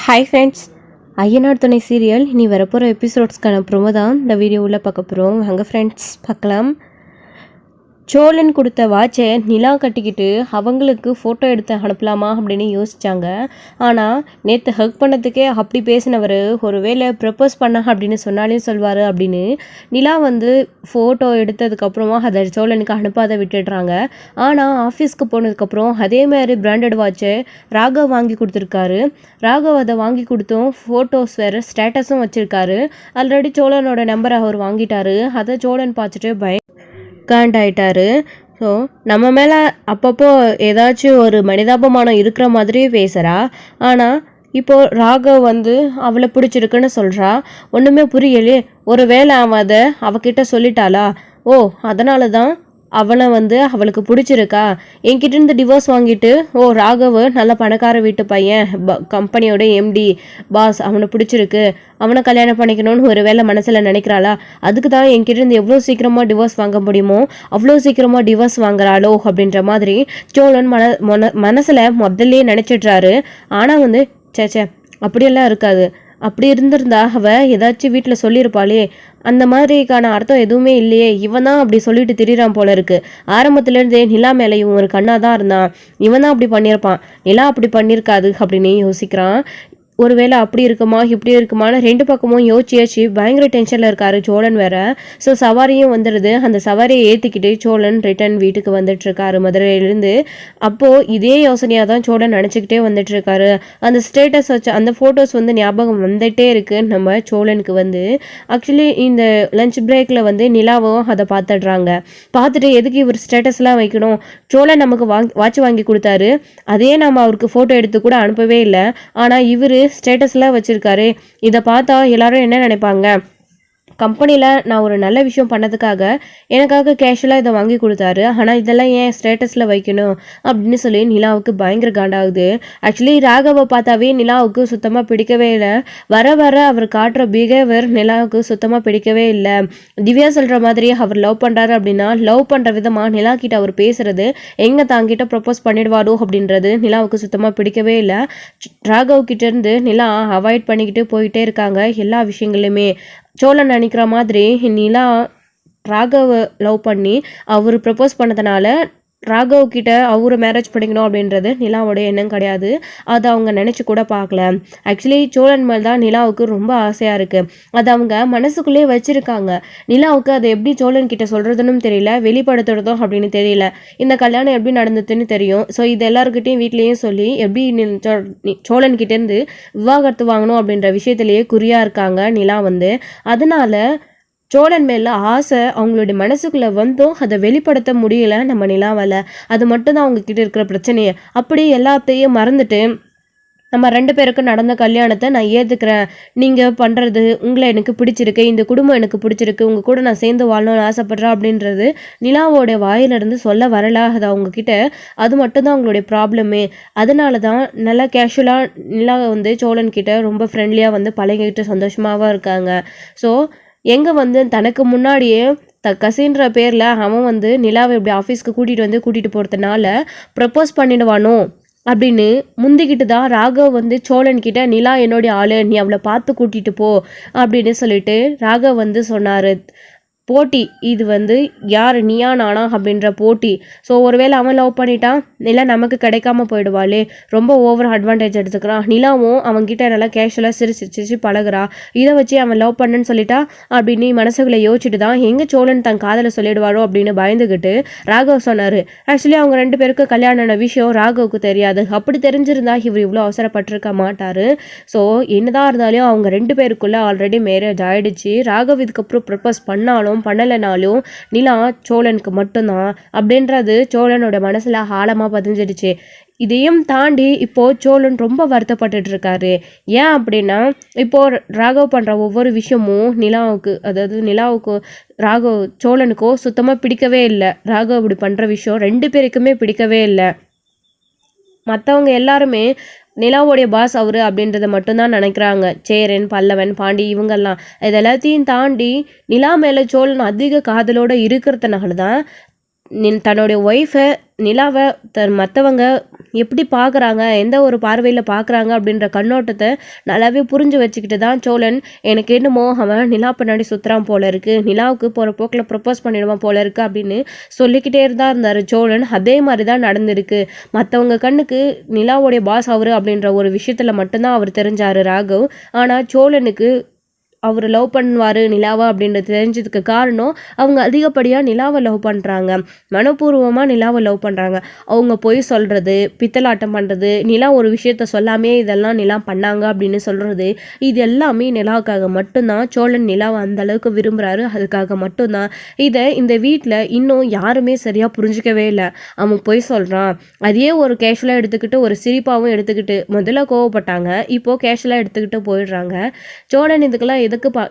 Hi friends, Ayyanar துணை serial இனி வரப்போகிற எபிசோட்ஸ்க்கான ப்ரோமோ தான் இந்த வீடியோவில் பார்க்க போகிறோம். வாங்க ஃப்ரெண்ட்ஸ் பார்க்கலாம். சோழன் கொடுத்த வாட்சை நிலா கட்டிக்கிட்டு அவங்களுக்கு ஃபோட்டோ எடுத்து அனுப்பலாமா அப்படின்னு யோசித்தாங்க. ஆனால் நேற்று ஹக் பண்ணதுக்கே அப்படி பேசினவர் ஒருவேளை ப்ரப்போஸ் பண்ண அப்படின்னு சொன்னாலே சொல்வார் அப்படின்னு நிலா ஃபோட்டோ எடுத்ததுக்கப்புறமா அதை சோழனுக்கு அனுப்பாத விட்டுடுறாங்க. ஆனால் ஆஃபீஸ்க்கு போனதுக்கப்புறம் அதேமாதிரி பிராண்டட் வாட்சை ராகவ் வாங்கி கொடுத்துருக்காரு. ராகவ் அதை வாங்கி கொடுத்தும் ஃபோட்டோஸ் வேறு ஸ்டேட்டஸும் வச்சுருக்காரு. ஆல்ரெடி சோழனோட நம்பரை அவர் வாங்கிட்டாரு. அதை சோழன் பார்த்துட்டு காண்டாயிட்டாரு. ஸோ நம்ம மேலே அப்பப்போ ஏதாச்சும் ஒரு மனிதாபமானம் இருக்கிற மாதிரி பேசுகிறா. ஆனால் இப்போது ராகவ் அவளை பிடிச்சிருக்குன்னு சொல்கிறா. ஒன்றுமே புரியலையே. ஒரு வேளை அவன் அதை அவகிட்ட சொல்லிட்டாளா? ஓ, அதனால தான் அவனை அவளுக்கு பிடிச்சிருக்கா. என்கிட்டேருந்து டிவோர்ஸ் வாங்கிட்டு ராகவ் நல்ல பணக்கார வீட்டு பையன், கம்பெனியோட எம்டி பாஸ், அவனை பிடிச்சிருக்கு, அவனை கல்யாணம் பண்ணிக்கணும்னு ஒரு வேளை மனசில் நினைக்கிறாளா? அதுக்கு தான் என்கிட்டேருந்து எவ்வளோ சீக்கிரமாக டிவோர்ஸ் வாங்க முடியுமோ அவ்வளோ சீக்கிரமாக டிவோர்ஸ் வாங்குறாளோ அப்படின்ற மாதிரி சோழன் மனசில் முதல்லே நினச்சிட்றாரு. ஆனால் சேச்சே அப்படியெல்லாம் இருக்காது. அப்படி இருந்திருந்தா அவள் ஏதாச்சும் வீட்டில் சொல்லியிருப்பாளே. அந்த மாதிரிக்கான அர்த்தம் எதுவுமே இல்லையே. இவன் தான் அப்படி சொல்லிட்டு திரிறான் போல இருக்கு. ஆரம்பத்துலேருந்தே நிலா மேலே இவன் ஒரு கண்ணாக தான் இருந்தான். இவன் தான் அப்படி பண்ணியிருப்பான். நிலா அப்படி பண்ணியிருக்காது அப்படின்னு யோசிக்கிறான். ஒருவேளை அப்படி இருக்குமா இப்படி இருக்குமான்னு ரெண்டு பக்கமும் யோசிச்சு பயங்கர டென்ஷனில் இருக்காரு சோழன் வேற. ஸோ சவாரியும் வந்துடுது. அந்த சவாரியை ஏற்றிக்கிட்டு சோழன் ரிட்டன் வீட்டுக்கு வந்துட்டுருக்காரு மதுரையிலேருந்து. அப்போது இதே யோசனையாக தான் சோழன் நினச்சிக்கிட்டே வந்துட்டுருக்காரு. அந்த ஸ்டேட்டஸ் வச்சு அந்த ஃபோட்டோஸ் ஞாபகம் வந்துகிட்டே இருக்குது நம்ம சோழனுக்கு. ஆக்சுவலி இந்த லஞ்ச் பிரேக்கில் நிலாவும் அதை பார்த்துடுறாங்க. பார்த்துட்டு எதுக்கு இவர் ஸ்டேட்டஸ்லாம் வைக்கணும், சோழன் நமக்கு வாட்ச் வாங்கி கொடுத்தாரு, அதே நம்ம அவருக்கு ஃபோட்டோ எடுத்து கூட அனுப்பவே இல்லை. ஆனால் இவர் ஸ்டேட்டஸ்லாம் வச்சுருக்காரு. இதை பார்த்தா எல்லாரும் என்ன நினைப்பாங்க? கம்பெனியில் நான் ஒரு நல்ல விஷயம் பண்ணதுக்காக எனக்காக கேஷுவலாக இதை வாங்கி கொடுத்தாரு, ஆனால் இதெல்லாம் ஏன் ஸ்டேட்டஸில் வைக்கணும் அப்படின்னு சொல்லி நிலாவுக்கு பயங்கர காண்டாகுது. ஆக்சுவலி ராகவை பார்த்தாவே நிலாவுக்கு சுத்தமாக பிடிக்கவே இல்லை. வர வர அவர் காட்டுற பிஹேவியர் நிலாவுக்கு சுத்தமாக பிடிக்கவே இல்லை. திவ்யா சொல்கிற மாதிரி அவர் லவ் பண்ணுறாரு அப்படின்னா லவ் பண்ணுற விதமாக நிலா கிட்ட அவர் பேசுறது எங்கே தாங்கிட்ட ப்ரப்போஸ் பண்ணிடுவாரோ அப்படின்றது நிலாவுக்கு சுத்தமாக பிடிக்கவே இல்லை. ராகவ் கிட்டேருந்து நிலா அவாய்ட் பண்ணிக்கிட்டு போயிட்டே இருக்காங்க எல்லா விஷயங்களையுமே. சோழன் நினைக்கிற மாதிரி நிலா ராகவ லவ் பண்ணி அவர் ப்ரப்போஸ் பண்ணதுனால ராகவ் கிட்ட அவரை மேரேஜ் பண்ணிக்கணும் அப்படின்றது நிலாவோட எண்ணம் கிடையாது. அதை அவங்க நினச்சி கூட பார்க்கல. ஆக்சுவலி சோழன் மேல் தான் நிலாவுக்கு ரொம்ப ஆசையாக இருக்குது. அதை அவங்க மனசுக்குள்ளேயே வச்சுருக்காங்க. நிலாவுக்கு அதை எப்படி சோழன் கிட்ட சொல்கிறதுன்னு தெரியல, வெளிப்படுத்துறதும் அப்படின்னு தெரியல. இந்த கல்யாணம் எப்படி நடந்ததுன்னு தெரியும். ஸோ இது எல்லாருக்கிட்டையும் வீட்லேயும் சொல்லி எப்படி சோழன் கிட்டேருந்து விவாகரத்து வாங்கணும் அப்படின்ற விஷயத்துலேயே குறியாக இருக்காங்க நிலா. அதனால சோழன் மேலே ஆசை அவங்களுடைய மனசுக்குள்ளே அதை வெளிப்படுத்த முடியல நம்ம நிலாவால். அது மட்டும்தான் அவங்கக்கிட்ட இருக்கிற பிரச்சனையே. அப்படி எல்லாத்தையும் மறந்துட்டு நம்ம 2 பேருக்கும் நடந்த கல்யாணத்தை நான் ஏற்றுக்கிறேன், நீங்கள் பண்ணுறது உங்களை எனக்கு பிடிச்சிருக்கு, இந்த குடும்பம் எனக்கு பிடிச்சிருக்கு, உங்கள் கூட நான் சேர்ந்து வாழணும்னு ஆசைப்பட்றேன் அப்படின்றது நிலாவோடைய வாயிலிருந்து சொல்ல வரல. அது அவங்கக்கிட்ட அது மட்டும்தான் அவங்களுடைய ப்ராப்ளமே. அதனால தான் நல்லா கேஷுவலாக நிலா சோழன்கிட்ட ரொம்ப ஃப்ரெண்ட்லியாக பழகிக்கிட்டு சந்தோஷமாகவும் இருக்காங்க. ஸோ எங்கே தனக்கு முன்னாடியே கசின்ற பேரில் அவன் நிலாவை இப்படி ஆஃபீஸ்க்கு கூட்டிகிட்டு போகிறதுனால ப்ரப்போஸ் பண்ணிடுவானோ அப்படின்னு முந்திக்கிட்டு தான் ராகவ் சோழன்கிட்ட நிலா என்னுடைய ஆளு, நீ அவளை பார்த்து கூட்டிகிட்டு போ அப்படின்னு சொல்லிட்டு ராகவ் சொன்னார். போட்டி இது யார் நீயா நானா அப்படின்ற போட்டி. ஸோ ஒருவேளை அவன் லவ் பண்ணிட்டான், நிலா நமக்கு கிடைக்காம போயிடுவாளே, ரொம்ப ஓவர் அட்வான்டேஜ் எடுத்துக்கிறான். நிலாவும் அவன்கிட்ட நல்லா கேஷுவலாக சிரிச்சு பழகுறா. இதை வச்சு அவன் லவ் பண்ணுன்னு சொல்லிட்டா அப்படின்னு மனசுக்குள்ளே யோசிச்சுட்டு தான் எங்கே சோழன் தன் காதலை சொல்லிடுவாரோ அப்படின்னு பயந்துக்கிட்டு ராகவ் சொன்னார். ஆக்சுவலி அவங்க 2 பேருக்கு கல்யாண விஷயம் ராகவுக்கு தெரியாது. அப்படி தெரிஞ்சிருந்தா இவர் இவ்வளோ அவசரப்பட்டிருக்க மாட்டார். ஸோ என்னதான் இருந்தாலும் அவங்க 2 பேருக்குள்ளே ஆல்ரெடி மேரேஜ் ஆகிடுச்சு. ராகவ் இதுக்கப்புறம் ப்ரப்போஸ் பண்ணலைனாலும் நிலா சோழனுக்கு மட்டும்தான் அப்படின்றது சோழனோட மனசுல ஆழமா பதிஞ்சிடுச்சு. இதையும் தாண்டி இப்போ சோழன் ரொம்ப வருத்தப்பட்டு இருக்காரு. ஏன் அப்படின்னா இப்போ ராகவ் பண்ற ஒவ்வொரு விஷயமும் நிலாவுக்கு சோழனுக்கோ சுத்தமா பிடிக்கவே இல்லை. ராகவ் இப்படி பண்ற விஷயம் 2 பேருக்குமே பிடிக்கவே இல்லை. மற்றவங்க எல்லாருமே நிலாவோடைய பாஸ் அவரு அப்படின்றத மட்டும்தான் நினைக்கிறாங்க. சேரன், பல்லவன், பாண்டி இவங்கெல்லாம். இது எல்லாத்தையும் தாண்டி நிலா மேலே சோழன் அதிக காதலோடு இருக்கிறதுனால தான் தன்னுடைய ஒய்ஃபை நிலாவை மற்றவங்க எப்படி பார்க்குறாங்க, எந்த ஒரு பார்வையில் பார்க்குறாங்க அப்படின்ற கண்ணோட்டத்தை நல்லாவே புரிஞ்சு வச்சுக்கிட்டு தான் சோழன் எனக்கு என்னமோ அவன் நிலா பின்னாடி சுற்றுறான் போல இருக்குது, நிலாவுக்கு போகிற போக்கில் ப்ரப்போஸ் பண்ணிடுவான் போல இருக்குது அப்படின்னு சொல்லிக்கிட்டே இருந்தார் சோழன். அதே மாதிரி தான் நடந்திருக்கு. மற்றவங்க கண்ணுக்கு நிலாவுடைய பாஸ் அவர் அப்படின்ற ஒரு விஷயத்தில் மட்டும்தான் அவர் தெரிஞ்சார் ராகவ். ஆனால் சோழனுக்கு அவர் லவ் பண்ணுவார் நிலாவை அப்படின்றது தெரிஞ்சதுக்கு காரணம் அவங்க அதிகப்படியாக நிலாவை லவ் பண்ணுறாங்க, மனப்பூர்வமாக நிலாவை லவ் பண்ணுறாங்க. அவங்க பொய் சொல்கிறது, பித்தலாட்டம் பண்ணுறது, நிலா ஒரு விஷயத்த சொல்லாமே இதெல்லாம் நிலா பண்ணாங்க அப்படின்னு சொல்கிறது, இது எல்லாமே நிலாவுக்காக மட்டும்தான். சோழன் நிலாவை அந்த அளவுக்கு விரும்புகிறாரு, அதுக்காக மட்டும்தான். இதை இந்த வீட்டில் இன்னும் யாருமே சரியாக புரிஞ்சிக்கவே இல்லை. அவன் பொய் சொல்கிறான், அதையே ஒரு கேஷுவலாக எடுத்துக்கிட்டு ஒரு சிரிப்பாகவும் எடுத்துக்கிட்டு முதல்ல கோவப்பட்டாங்க, இப்போது கேஷுவலாக எடுத்துக்கிட்டு போயிடுறாங்க. சோழன் இதுக்கெல்லாம்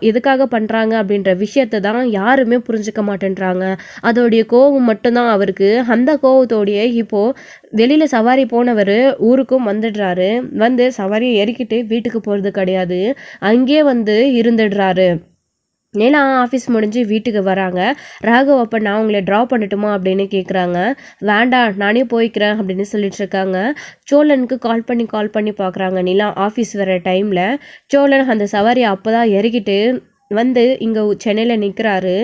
எதுக்காக பண்ணுறாங்க அப்படின்ற விஷயத்தை தான் யாருமே புரிஞ்சுக்க மாட்டேன்றாங்க. அதோடைய கோவம் மட்டும்தான் அவருக்கு. அந்த கோவத்தோடைய இப்போது வெளியில் சவாரி போனவர் ஊருக்கும் வந்துடுறாரு. வந்து சவாரியை ஏறிக்கிட்டு வீட்டுக்கு போகிறது கிடையாது, அங்கேயே வந்து இருந்துடுறாரு. நிலா ஆஃபீஸ் முடிஞ்சு வீட்டுக்கு வராங்க. ராகவ் அப்போ நான் உங்களை ட்ரா பண்ணட்டுமா அப்படின்னு கேட்குறாங்க. வேண்டாம் நானே போய்க்கிறேன் அப்படின்னு சொல்லிட்டு இருக்காங்க. சோழனுக்கு கால் பண்ணி பார்க்குறாங்க நிலா ஆஃபீஸ் வர டைமில். சோழன் அந்த சவாரியை அப்போ தான் இறக்கிட்டு வந்து இங்கே சென்னையில் நிற்கிறாரு.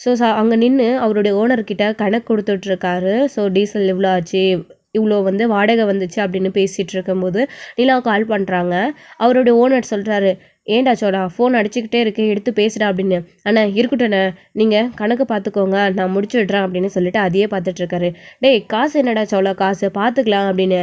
ஸோ அங்கே நின்று அவருடைய ஓனர்கிட்ட கணக்கு கொடுத்துட்ருக்காரு. ஸோ டீசல் இவ்வளோ ஆச்சு, இவ்வளோ வந்து வாடகை வந்துச்சு அப்படின்னு பேசிகிட்டு இருக்கும்போது நிலா கால் பண்ணுறாங்க. அவருடைய ஓனர் சொல்கிறாரு, ஏண்டா சோழா ஃபோன் அடிச்சுக்கிட்டே இருக்கு, எடுத்து பேசுடா அப்படின்னு. அண்ணா இருக்கட்டும்ண்ணே, நீங்கள் கணக்கு பார்த்துக்கோங்க, நான் முடிச்சு விட்றேன் அப்படின்னு சொல்லிட்டு அதையே பார்த்துட்ருக்காரு. டேய் காசு என்னடா சோழா, காசு பார்த்துக்கலாம் அப்படின்னு.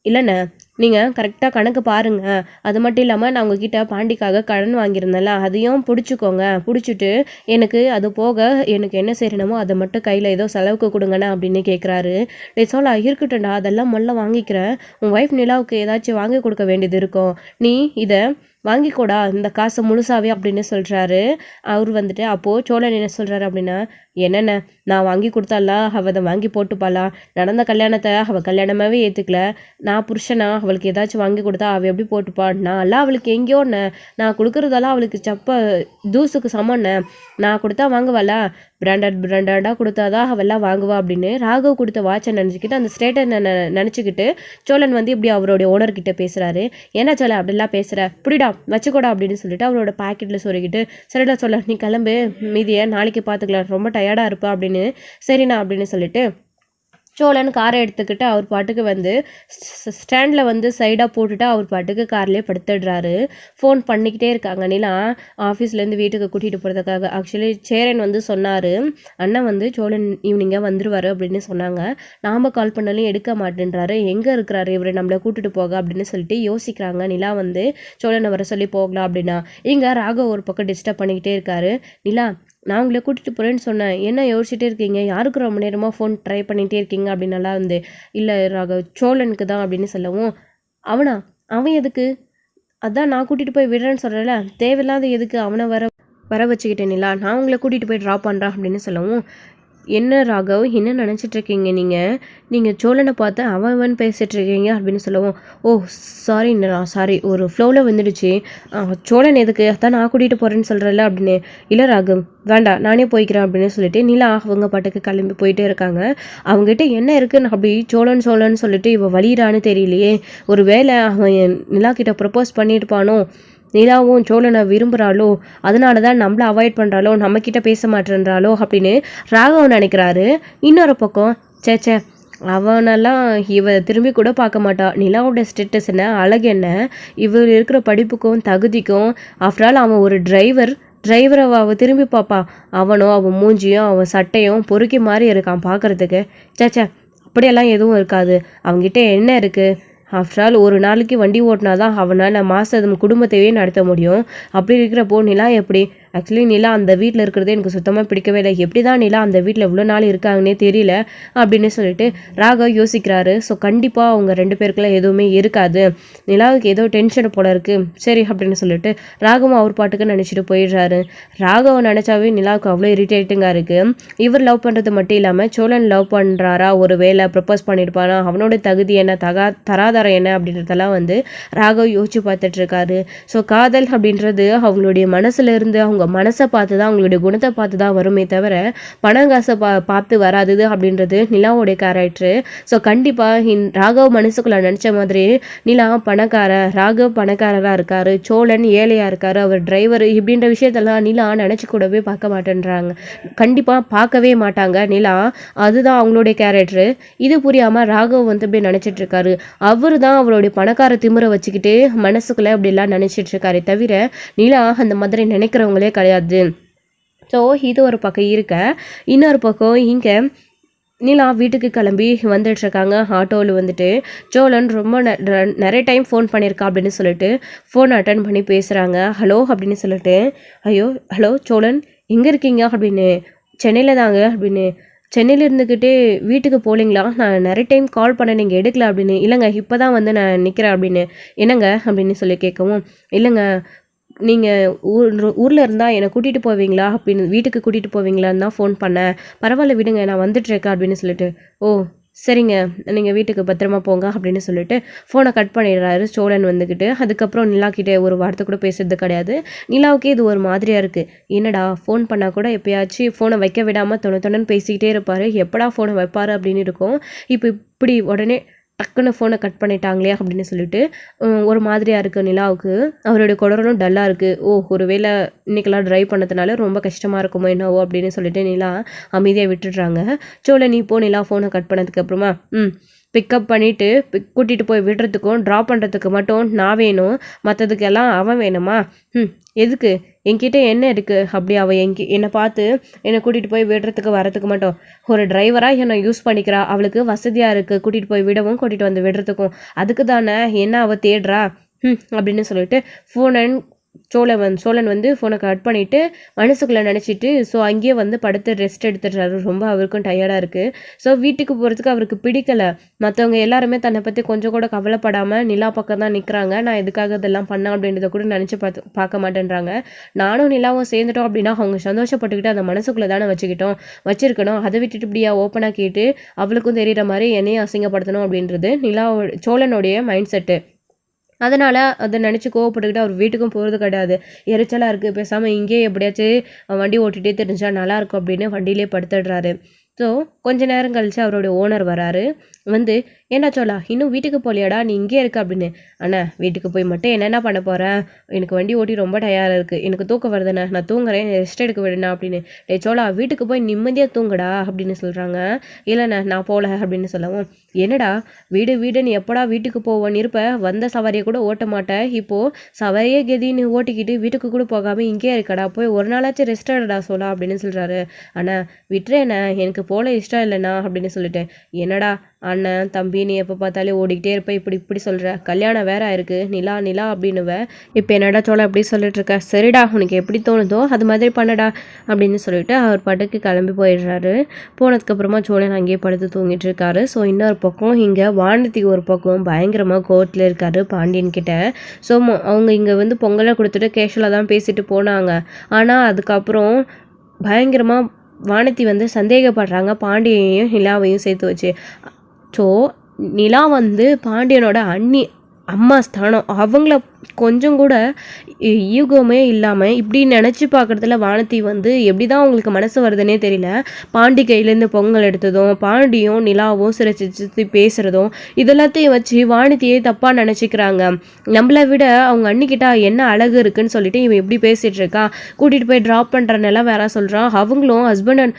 இல்லைண்ணே நீங்கள் கரெக்டாக கணக்கு பாருங்கள், அது மட்டும் இல்லாமல் நான் உங்ககிட்ட பாண்டிக்காக கடன் வாங்கியிருந்தேன்ல அதையும் பிடிச்சிக்கோங்க, பிடிச்சிட்டு எனக்கு அது போக எனக்கு என்ன செய்யணுமோ அதை மட்டும் கையில் ஏதோ செலவுக்கு கொடுங்கண்ணா அப்படின்னு கேட்குறாரு. டே சோழா இருக்கட்டும்டா, அதெல்லாம் முதல்ல வாங்கிக்கிறேன், உன் ஒய்ஃப் நிலாவுக்கு ஏதாச்சும் வாங்கி கொடுக்க வேண்டியது இருக்கும், நீ இதை வாங்கிக்கூடா இந்த காசை முழுசாவே அப்படின்னு சொல்கிறாரு. அவர் வந்துட்டு அப்போது சோழன் என்ன சொல்கிறாரு அப்படின்னா, என்னென்ன நான் வாங்கி கொடுத்தாலாம் அவள் அதை வாங்கி போட்டுப்பாளா, நடந்த கல்யாணத்தை அவள் கல்யாணமாகவே ஏற்றுக்கல, நான் புருஷனா அவளுக்கு ஏதாச்சும் வாங்கி கொடுத்தா அவள் எப்படி போட்டுப்பா, நான்லாம் அவளுக்கு எங்கேயோண்ணே, நான் கொடுக்குறதெல்லாம் அவளுக்கு தூசுக்கு சமண்ணே, நான் கொடுத்தா வாங்குவாளா, பிராண்டடாக கொடுத்தாதான் அவெல்லாம் வாங்குவா அப்படின்னு ராகவ் கொடுத்த வாட்சை நினச்சிக்கிட்டு அந்த ஸ்டேட்டை நினச்சிக்கிட்டு சோழன் வந்து இப்படி அவருடைய ஓனர்கிட்ட பேசுகிறாரு. என்ன சோழ அப்படிலாம் பேசுகிற, புடிடா வச்சுக்கூடா அப்படின்னு சொல்லிட்டு அவரோட பாக்கெட்டில் சொருகிட்டு, சரிடா சொல்ல நீ கிளம்பு, மீதியை நாளைக்கு பார்த்துக்கலாம், ரொம்ப டயர்டாக இருப்பா அப்படின்னு. சரிண்ணா அப்படின்னு சொல்லிட்டு சோழன் காரை எடுத்துக்கிட்டு அவர் பாட்டுக்கு வந்து ஸ்டாண்டில் வந்து சைடாக போட்டுட்டு அவர் பாட்டுக்கு கார்லேயே படுத்துடுறாரு. ஃபோன் பண்ணிக்கிட்டே இருக்காங்க நிலா ஆஃபீஸ்லேருந்து வீட்டுக்கு கூட்டிகிட்டு போகிறதுக்காக. ஆக்சுவலி சேரன் வந்து சொன்னார், அண்ணன் வந்து சோழன் ஈவினிங்காக வந்துடுவார் அப்படின்னு சொன்னாங்க. நாம் கால் பண்ணாலும் எடுக்க மாட்டேன்றாரு, எங்கே இருக்கிறாரு இவர் நம்மளை கூட்டிகிட்டு போக அப்படின்னு சொல்லிட்டு யோசிக்கிறாங்க. நிலா வந்து சோழனை வர சொல்லி போகலாம் அப்படின்னா இங்கே ராகவ் ஒரு பக்கம் டிஸ்டர்ப் பண்ணிக்கிட்டே இருக்காரு. நிலா நான் உங்களை கூட்டிகிட்டு போகிறேன்னு சொன்னேன், என்ன யோசிச்சுட்டே இருக்கீங்க, யாருக்கு ரொம்ப நேரமாக ஃபோன் ட்ரை பண்ணிகிட்டே இருக்கீங்க அப்படின்னு நல்லா வந்து, இல்லை ராகவ் சோழனுக்கு தான் அப்படின்னு சொல்லவும், அவன் எதுக்கு, அதான் நான் கூட்டிகிட்டு போய் விடுறேன்னு சொல்கிறேன்ல, தேவையில்லாத எதுக்கு அவனை வர வச்சுக்கிட்டேன் நிலா, நான் உங்களை கூட்டிகிட்டு போய் ட்ராப் பண்ணுறேன் அப்படின்னு சொல்லவும், என்ன ராகவ் என்ன நினச்சிட்ருக்கீங்க நீங்கள் சோழனை பார்த்து அவன் பேசிகிட்ருக்கீங்க அப்படின்னு சொல்லவும், ஓ சாரி ஒரு ஃப்ளோவில் வந்துடுச்சு, சோழன் எதுக்கு அதான் நான் கூட்டிகிட்டு போகிறேன்னு சொல்கிறேன்ல அப்படின்னு. இல்லை ராகவ் வேண்டாம் நானே போய்க்கிறேன் அப்படின்னு சொல்லிட்டு நிலா அவங்க பாட்டுக்கு கிளம்பி போயிட்டே இருக்காங்க. அவங்ககிட்ட என்ன இருக்குன்னு அப்படி சோழன் சொல்லிட்டு இவ வலியிறான்னு தெரியலையே, ஒரு வேளை அவன் நிலா கிட்ட ப்ரப்போஸ் பண்ணியிருப்பானோ, நிலாவும் சோழனை விரும்புகிறாளோ, அதனால தான் நம்மளை அவாய்ட் பண்ணுறாளோ, நம்மக்கிட்ட பேச மாட்டேன்றாளோ அப்படின்னு ராகவன் நினைக்கிறாரு. இன்னொரு பக்கம் சேச்சே அவனெல்லாம் இவ திரும்பி கூட பார்க்க மாட்டா, நிலாவோட ஸ்டேட்டஸ் என்ன, அழகு என்ன, இவர் இருக்கிற படிப்புக்கும் தகுதிக்கும், ஆஃப்டர் ஆல் அவன் ஒரு டிரைவரை அவள் திரும்பி பார்ப்பா, அவனும் அவன் மூஞ்சியும் அவன் சட்டையும் பொறுக்கி மாதிரி இருக்கான் பார்க்குறதுக்கு. சேச்சே அப்படியெல்லாம் எதுவும் இருக்காது, அவங்ககிட்ட என்ன இருக்குது, ஆஃப்டர் ஆல் ஒரு நாளைக்கு வண்டி ஓட்டினா தான் அவனால் மாதம் குடும்பத்தையே நடத்த முடியும். அப்படி இருக்கிறப்போ நிலா எப்படி, ஆக்சுவலி நிலா அந்த வீட்டில் இருக்கிறதே எனக்கு சுத்தமாக பிடிக்கவே இல்லை, எப்படி தான் நிலா அந்த வீட்டில் இவ்வளோ நாள் இருக்காங்கன்னே தெரியல அப்படின்னு சொல்லிட்டு ராகவ் யோசிக்கிறாரு. ஸோ கண்டிப்பாக அவங்க ரெண்டு பேருக்குலாம் எதுவுமே இருக்காது, நிலாவுக்கு ஏதோ டென்ஷன் போல இருக்குது, சரி அப்படின்னு சொல்லிட்டு ராகவும் அவர் பாட்டுக்கு நினச்சிட்டு போயிடுறாரு. ராகவை நினச்சாவே நிலாவுக்கு அவ்வளோ இரிட்டேட்டிங்காக இருக்குது. இவர் லவ் பண்ணுறது மட்டும் இல்லாமல் சோழன் லவ் பண்ணுறாரா, ஒரு வேலை ப்ரப்போஸ் பண்ணியிருப்பானா, அவனோட தகுதி என்ன, தராதாரம் என்ன அப்படின்றதெல்லாம் வந்து ராகவ் யோசிச்சு பார்த்துட்ருக்காரு. ஸோ காதல் அப்படின்றது அவங்களுடைய மனசுல இருந்து அவங்க மனசை பார்த்து தான் அவங்களுடைய குணத்தை பார்த்து தான் வருமே தவிர பணம் காசை பார்த்து வராது அப்படின்றது நிலாவோடைய கேரக்டரு. ஸோ கண்டிப்பாக ராகவ் மனசுக்குள்ள நினச்ச மாதிரி நிலா ராகவ் பணக்காரராக இருக்காரு, சோழன் ஏழையாக இருக்காரு, அவர் டிரைவர் இப்படின்ற விஷயத்தெல்லாம் நிலா நினச்சி கூடவே பார்க்க மாட்டேன்றாங்க. கண்டிப்பாக பார்க்கவே மாட்டாங்க நிலா. அதுதான் அவங்களுடைய கேரக்டரு. இது புரியாமல் ராகவ் வந்து அப்படியே நினச்சிட்டு இருக்காரு. அவர் தான் அவருடைய பணக்கார திமிரை வச்சுக்கிட்டு மனசுக்குள்ளே அப்படிலாம் நினச்சிட்டு இருக்காரு தவிர நிலா அந்த மாதிரி நினைக்கிறவங்களே கிடையாது. ஸோ இது ஒரு பக்கம் இருக்க, இன்னொரு பக்கம் இங்கே நிலா வீட்டுக்கு கிளம்பி வந்துட்டுருக்காங்க. ஆட்டோவில் வந்துட்டு சோழன் ரொம்ப நிறைய டைம் ஃபோன் பண்ணியிருக்கா அப்படின்னு சொல்லிட்டு ஃபோன் அட்டன் பண்ணி பேசுகிறாங்க. ஹலோ அப்படின்னு சொல்லிட்டு, ஐயோ ஹலோ சோழன் எங்கே இருக்கீங்க அப்படின்னு, சென்னையில் தாங்க அப்படின்னு, சென்னையில் இருந்துக்கிட்டே வீட்டுக்கு போகலிங்களா, நான் நிறைய டைம் கால் பண்ண நீங்கள் எடுக்கல அப்படின்னு, இல்லைங்க இப்போ தான் வந்து நான் நிற்கிறேன் அப்படின்னு, என்னங்க அப்படின்னு சொல்லி கேட்கவும், இல்லைங்க நீங்கள் ஊரில் இருந்தால் என்னை கூட்டிகிட்டு போவீங்களா அப்படின்னு, வீட்டுக்கு கூட்டிகிட்டு போவீங்களான்னு தான் ஃபோன் பண்ணேன், பரவாயில்ல விடுங்க நான் வந்துட்டுருக்கேன் அப்படின்னு சொல்லிட்டு, ஓ சரிங்க நீங்கள் வீட்டுக்கு பத்திரமா போங்க அப்படின்னு சொல்லிட்டு ஃபோனை கட் பண்ணிடுறாரு சோழன் வந்துக்கிட்டு. அதுக்கப்புறம் நிலாக்கிட்டே ஒரு வார்த்தை கூட பேசுறது கிடையாது. நிலாவுக்கே இது ஒரு மாதிரியாக இருக்குது. என்னடா ஃபோன் பண்ணால் கூட எப்போயாச்சும் ஃபோனை வைக்க விடாமல் தொண்ணு பேசிக்கிட்டே இருப்பார், எப்படா ஃபோனை வைப்பார் அப்படின்னு இருக்கும். இப்போ இப்படி உடனே டக்குன்னு ஃபோனை கட் பண்ணிட்டாங்களே அப்படின்னு சொல்லிட்டு ஒரு மாதிரியாக இருக்குது நிலாவுக்கு. அவருடைய குடலும் டல்லாக இருக்குது. ஓ ஒரு வேளை இன்றைக்கெல்லாம் ட்ரைவ் பண்ணதுனால ரொம்ப கஷ்டமாக இருக்குமோ என்னவோ அப்படின்னு சொல்லிட்டு நிலா அமைதியாக விட்டுடுறாங்க. சோழன் இப்போ நிலா ஃபோனை கட் பண்ணதுக்கப்புறமா பிக்கப் பண்ணிவிட்டு கூட்டிகிட்டு போய் விடுறதுக்கும் ட்ராப் பண்ணுறதுக்கு மட்டும் நான் வேணும், மற்றதுக்கெல்லாம் அவன் வேணுமா, எதுக்கு என்கிட்ட என்ன இருக்குது அப்படி அவள் என்னை பார்த்து என்னை கூட்டிகிட்டு போய் விடுறதுக்கு வரத்துக்கு மட்டும் ஒரு டிரைவராக என்னை யூஸ் பண்ணிக்கிறா, அவளுக்கு வசதியாக இருக்குது கூட்டிகிட்டு போய் விடவும் கூட்டிகிட்டு வந்து விடுறதுக்கும், அதுக்கு தானே என்ன அவள் தேடுறா அப்படின்னு சொல்லிட்டு சோழன் வந்து ஃபோனை கட் பண்ணிவிட்டு மனசுக்குள்ளே நினச்சிட்டு ஸோ அங்கேயே வந்து படுத்து ரெஸ்ட் எடுத்துடுறாரு. ரொம்ப அவருக்கும் டயர்டாக இருக்குது. ஸோ வீட்டுக்கு போகிறதுக்கு அவருக்கு பிடிக்கலை. மற்றவங்க எல்லாருமே தன்னை பற்றி கொஞ்சம் கூட கவலைப்படாமல் நிலா பக்கம் தான் நிற்கிறாங்க. நான் எதுக்காக இதெல்லாம் பண்ணேன் அப்படின்றத கூட நினச்சி பார்க்க மாட்டேன்றாங்க. நானும் நிலாவும் சேர்ந்துட்டோம் அப்படின்னா அவங்க சந்தோஷப்பட்டுக்கிட்டு அந்த மனசுக்குள்ளே தானே வச்சிருக்கணும். அதை விட்டுட்டு இப்படியா ஓப்பனாக கேட்டு அவளுக்கும் தெரிகிற மாதிரி என்னையும் அசிங்கப்படுத்தணும் அப்படின்றது சோழனுடைய மைண்ட் செட்டு. அதனால் அதை நினச்சி கோவப்பட்டுக்கிட்டு அவர் வீட்டுக்கும் போகிறது கிடையாது. எரிச்சலாக இருக்குது, பேசாமல் இங்கேயே எப்படியாச்சும் வண்டி ஓட்டிகிட்டே தெரிஞ்சால் நல்லாயிருக்கும் அப்படின்னு வண்டியிலே படுத்துடுறாரு. ஸோ கொஞ்ச நேரம் கழித்து அவரோட ஓனர் வராரு. வந்து என்ன சொல்லா இன்னும் வீட்டுக்கு போகலையாடா, நீ இங்கே இருக்க அப்படின்னு. அண்ணா வீட்டுக்கு போய் மட்டும் என்னென்ன பண்ண போகிறேன், எனக்கு வண்டி ஓட்டி ரொம்ப டயர்டாக இருக்குது, எனக்கு தூக்கம் வருதுண்ணே, நான் தூங்குறேன், ரெஸ்ட் எடுக்க விடுண்ணா அப்படின்னு. டே சோலா வீட்டுக்கு போய் நிம்மதியாக தூங்குடா அப்படின்னு சொல்கிறாங்க. இல்லைண்ணே நான் போகல அப்படின்னு சொல்லவும், என்னடா வீடு நீ எப்படா வீட்டுக்கு போவோன்னு இருப்ப, வந்த சவாரியை கூட ஓட்ட மாட்டேன், இப்போது சவாரியே கதின்னு ஓட்டிக்கிட்டு வீட்டுக்கு கூட போகாமல் இங்கே இருக்கடா, போய் ஒரு நாளாச்சும் ரெஸ்ட் எடுடா சோலா அப்படின்னு சொல்கிறாரு. அண்ணா விட்டுறேண்ணே எனக்கு போல இஷ்டம் இல்லைண்ணா அப்படின்னு சொல்லிட்டேன். என்னடா அண்ணன் தம்பி நீ எப்போ பார்த்தாலே ஓடிக்கிட்டே இருப்ப, இப்படி சொல்கிற, கல்யாணம் வேற ஆயிருக்கு நிலா அப்படின்னுவ, இப்போ என்னடா சோழ அப்படி சொல்லிட்டு இருக்க, சரிடா உனக்கு எப்படி தோணுதோ அது மாதிரி பண்ணடா அப்படின்னு சொல்லிட்டு அவர் பாட்டுக்கு கிளம்பி போயிடுறாரு. போனதுக்கப்புறமா சோழன் அங்கேயே படுத்து தூங்கிட்டு இருக்காரு. ஸோ இன்னொரு பக்கம் இங்கே வானதிக்கு ஒரு பக்கம் பயங்கரமாக கோவத்தில் இருக்காரு பாண்டியன் கிட்ட. ஸோ அவங்க இங்கே வந்து பொங்கலை கொடுத்துட்டு கேஷுவலாக தான் பேசிட்டு போனாங்க. ஆனால் அதுக்கப்புறம் பயங்கரமாக வானதி வந்து சந்தேகப்படுறாங்க பாண்டியனையும் நிலாவையும் சேர்த்து வச்சு. ஸோ நிலா வந்து பாண்டியனோட அம்மா ஸ்தானம், அவங்கள கொஞ்சம் கூட ஈகோமே இல்லாமல் இப்படி நினச்சி பார்க்குறதுல வானதி வந்து எப்படி தான் அவங்களுக்கு மனசு வருதுன்னே தெரியல. பாண்டி கையிலேருந்து பொங்கல் எடுத்ததும் பாண்டியும் நிலாவும் சிரிச்சு பேசுகிறதும் இதெல்லாத்தையும் வச்சு வானதியே தப்பாக நினச்சிக்கிறாங்க. நம்மளை விட அவங்க அண்ணிக்கிட்ட என்ன அழகு இருக்குன்னு சொல்லிட்டு இவன் எப்படி பேசிகிட்டு இருக்கா, கூட்டிகிட்டு போய் ட்ராப் பண்ணுறனெல்லாம் வேற சொல்கிறான். அவங்களும் ஹஸ்பண்ட் அண்ட்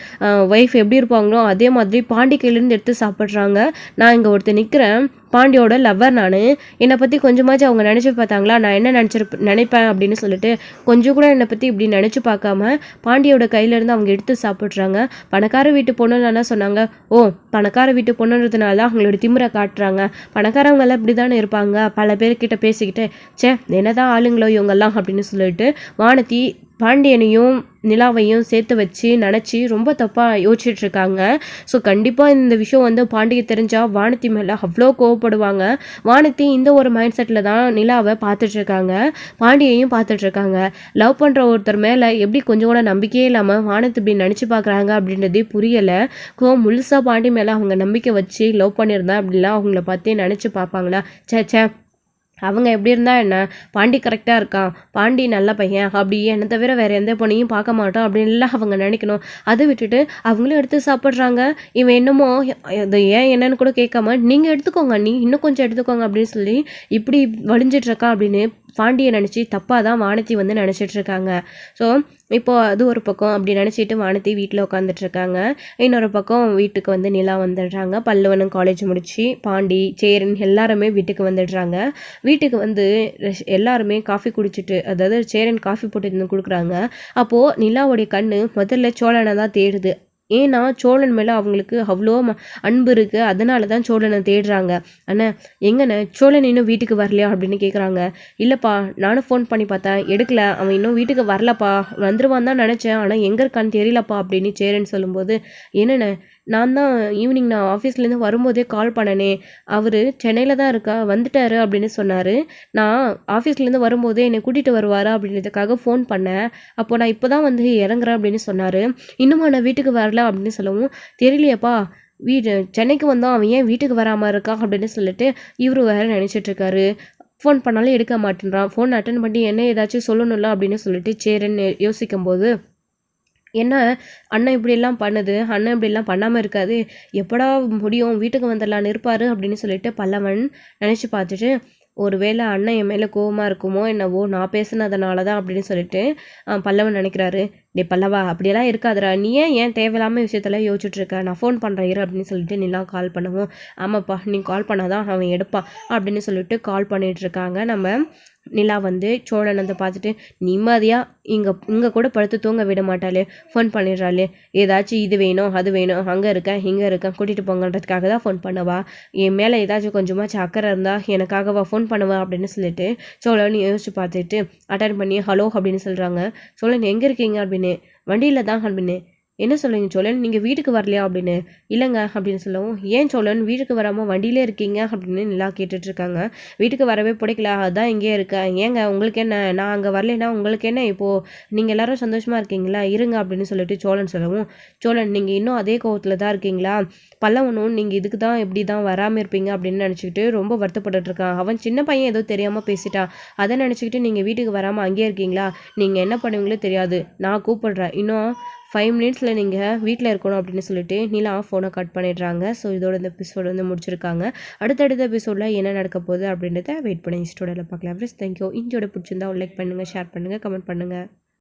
ஒய்ஃப் எப்படி இருப்பாங்களோ அதே மாதிரி பாண்டி கையிலேருந்து எடுத்து சாப்பிட்றாங்க. நான் இங்கே ஒருத்தர் நிற்கிறேன், பாண்டியோட லவ்வர் நான், என்னை பற்றி கொஞ்சமாச்சும் அவங்க நினச்சி பார்த்தாங்களா, நான் என்ன நினைப்பேன் அப்படின்னு சொல்லிட்டு கொஞ்சம் கூட என்னை பற்றி இப்படி நினச்சி பார்க்காம பாண்டியோட கையிலேருந்து அவங்க எடுத்து சாப்பிட்றாங்க. பணக்கார வீட்டு பொண்ணுன்னு சொன்னாங்க. ஓ பணக்கார வீட்டு பொண்ணுன்றதுனால தான் அவங்களோட திமிரை காட்டுறாங்க, பணக்காரவங்கெல்லாம் இப்படி தானே இருப்பாங்க, பல பேர்கிட்ட பேசிக்கிட்டு என்னதான் ஆளுங்களோ இவங்கெல்லாம் அப்படின்னு சொல்லிட்டு வானதி பாண்டியனையும் நிலாவையும் சேர்த்து வச்சு நினச்சி ரொம்ப தப்பாக யோசிச்சுட்ருக்காங்க. ஸோ கண்டிப்பாக இந்த விஷயம் வந்து பாண்டியை தெரிஞ்சால் வானதி மேலே அவ்வளோ கோவப்படுவாங்க. வானதி இந்த ஒரு மைண்ட் செட்டில் தான் நிலாவை பார்த்துட்ருக்காங்க, பாண்டியையும் பார்த்துட்ருக்காங்க. லவ் பண்ணுற ஒருத்தர் மேலே எப்படி கொஞ்சம் கூட நம்பிக்கையே இல்லாமல் வானதி இப்படி நினச்சி பார்க்குறாங்க அப்படின்றதே புரியலை. முழுசாக பாண்டி மேலே அவங்க நம்பிக்கை வச்சு லவ் பண்ணியிருந்தா அப்படிலாம் அவங்கள பார்த்தே நினச்சி பார்ப்பாங்களா, சே அவங்க எப்படி இருந்தா என்ன, பாண்டி கரெக்டாக இருக்கான், பாண்டி நல்ல பையன், அப்படி என்னை தவிர வேற எந்த பொண்ணையும் பார்க்க மாட்டான் அப்படின்லாம் அவங்க நினைக்கணும். அதை விட்டுட்டு அவங்களும் எடுத்து சாப்பிட்றாங்க. இவன் என்னமோ அது ஏன் என்னன்னு கூட கேட்காம, நீங்கள் எடுத்துக்கோங்க, நீ இன்னும் கொஞ்சம் எடுத்துக்கோங்க அப்படின்னு சொல்லி இப்படி வலிஞ்சிட்டு இருக்கான் அப்படின்னு பாண்டியை நினச்சி தப்பாக தான் வானதி வந்து நினச்சிட்டு இருக்காங்க. ஸோ இப்போ அது ஒரு பக்கம் அப்படி நினச்சிட்டு வானதி வீட்டில் உட்காந்துட்ருக்காங்க. இன்னொரு பக்கம் வீட்டுக்கு வந்து நிலா வந்துடுறாங்க. பல்லவனும் காலேஜ் முடிச்சு பாண்டி சேரன் எல்லாருமே வீட்டுக்கு வந்துடுறாங்க. வீட்டுக்கு வந்து எல்லாருமே காஃபி குடிச்சிட்டு, அதாவது சேரன் காஃபி போட்டு கொடுக்குறாங்க. அப்போது நிலாவுடைய கண்ணு முதல்ல சோழனை தான் தேடுது. ஏன்னா சோழன் மேலே அவங்களுக்கு அவ்வளோ அன்பு இருக்குது, அதனால தான் சோழனை தேடுறாங்க. அண்ணா எங்கண்ணே சோழன் இன்னும் வீட்டுக்கு வரலையா அப்படின்னு கேட்குறாங்க. இல்லைப்பா, நானும் ஃபோன் பண்ணி பார்த்தேன், எடுக்கல, அவன் இன்னும் வீட்டுக்கு வரலப்பா, வந்துருவான் தான் நினச்சேன், ஆனால் எங்கே இருக்கான்னு தெரியலப்பா அப்படின்னு சேரன் சொல்லும்போது, என்னண்ணே நான் தான் ஈவினிங் நான் ஆஃபீஸ்லேருந்து வரும்போதே கால் பண்ணனே, அவர் சென்னையில் தான் வந்துட்டாரு அப்படின்னு சொன்னார். நான் ஆஃபீஸ்லேருந்து வரும்போதே என்னை கூட்டிகிட்டு வருவாரா அப்படின்றதுக்காக ஃபோன் பண்ணேன். அப்போது நான் இப்போ தான் வந்து இறங்குறேன் அப்படின்னு சொன்னார். இன்னுமா நான் வீட்டுக்கு வரல அப்படின்னு சொல்லவும், தெரியலையப்பா, சென்னைக்கு வந்தோம், அவன் ஏன் வீட்டுக்கு வராமல் இருக்கான் அப்படின்னு சொல்லிட்டு இவரு வேறு நினச்சிட்ருக்காரு. ஃபோன் பண்ணாலும் எடுக்க மாட்டேன்றான், ஃபோன் அட்டன் பண்ணி என்ன ஏதாச்சும் சொல்லணும்ல அப்படின்னு சொல்லிட்டு சேரன்னு யோசிக்கும்போது, என்ன அண்ணன் இப்படியெல்லாம் பண்ணுது, அண்ணன் இப்படியெல்லாம் பண்ணாமல் இருக்காது, எப்படா முடியும், வீட்டுக்கு வந்துடலான்னு இருப்பார் அப்படின்னு சொல்லிட்டு பல்லவன் நினச்சி பார்த்துட்டு, ஒரு வேளை அண்ணன் என் மேலே கோவமாக இருக்குமோ என்னவோ, நான் பேசுனதுனால தான் அப்படின்னு சொல்லிட்டு பல்லவன் நினைக்கிறாரு. டே பல்லவா, அப்படியெல்லாம் இருக்காதுடா, நீ ஏன் தேவையில்லாமல் விஷயத்தெல்லாம் யோசிச்சுட்ருக்க, நான் ஃபோன் பண்ணுறேன் இரு அப்படின்னு சொல்லிட்டு நிலா கால் பண்ணுவோம். ஆமாப்பா, நீ கால் பண்ணாதான் அவன் எடுப்பான் அப்படின்னு சொல்லிட்டு கால் பண்ணிகிட்ருக்காங்க. நம்ம நிலா வந்து சோழனத்தை பார்த்துட்டு, நிம்மதியாக இங்கே கூட படுத்து தூங்க விட மாட்டாளே, ஃபோன் பண்ணிடுறாளே, ஏதாச்சும் இது வேணும் அது வேணும், அங்கே இருக்கேன் இங்கே இருக்கேன் கூட்டிகிட்டு போங்கன்றதுக்காக தான் ஃபோன் பண்ணவா, என் மேலே ஏதாச்சும் கொஞ்சமாச்சும் அக்கறை இருந்தால் எனக்காகவா ஃபோன் பண்ணுவா அப்படின்னு சொல்லிட்டு சோழன் யோசிச்சு பார்த்துட்டு அட்டன் பண்ணி ஹலோ அப்படின்னு சொல்கிறாங்க. சோழன் எங்கே இருக்கீங்க அப்படின்னு, வண்டியில் தான் அப்படின்னு. என்ன சொல்லுங்க சோழன், நீங்கள் வீட்டுக்கு வரலையா அப்படின்னு. இல்லைங்க அப்படின்னு சொல்லவும், ஏன் சோழன் வீட்டுக்கு வராமல் வண்டியிலே இருக்கீங்க அப்படின்னு நிலா கேட்டுட்ருக்காங்க. வீட்டுக்கு வரவே பிடிக்கல, அதான் இங்கேயே இருக்கேன். ஏங்க உங்களுக்கு என்ன, நான் அங்கே வரலைன்னா உங்களுக்கு என்ன, இப்போது நீங்கள் எல்லோரும் சந்தோஷமாக இருக்கீங்களா, இருங்க அப்படின்னு சொல்லிட்டு சோழன் சொல்லவும், சோழன் நீங்கள் இன்னும் அதே கோவத்தில் தான் இருக்கீங்களா, பல்லவனும் நீங்கள் இதுக்கு தான் எப்படி தான் வராமல் இருப்பீங்க அப்படின்னு நினச்சிக்கிட்டு ரொம்ப வருத்தப்பட்டுருக்கான். அவன் சின்ன பையன் ஏதோ தெரியாமல் பேசிட்டான், அதை நினச்சிக்கிட்டு நீங்கள் வீட்டுக்கு வராமல் அங்கேயே இருக்கீங்களா, நீங்கள் என்ன பண்ணுவீங்களோ தெரியாது, நான் கூப்பிடுறேன், இன்னும் 5 மினிட்ஸில் நீங்கள் வீட்டில் இருக்கணும் அப்படின்னு சொல்லிட்டு நிலா ஃபோனை கட் பண்ணிடுறாங்க. ஸோ இதோட இந்த எபிசோடு வந்து முடிச்சிருக்காங்க. அடுத்தடுத்த எபிசோடில் என்ன நடக்க போகுது அப்படின்றத வெயிட் பண்ணி ஸ்டோரியில் பார்க்கலாம். Friends, thank you. இன்ஜோட பிடிச்சிருந்தா லைக் பண்ணுங்கள், ஷேர் பண்ணுங்கள், கமெண்ட் பண்ணுங்கள்.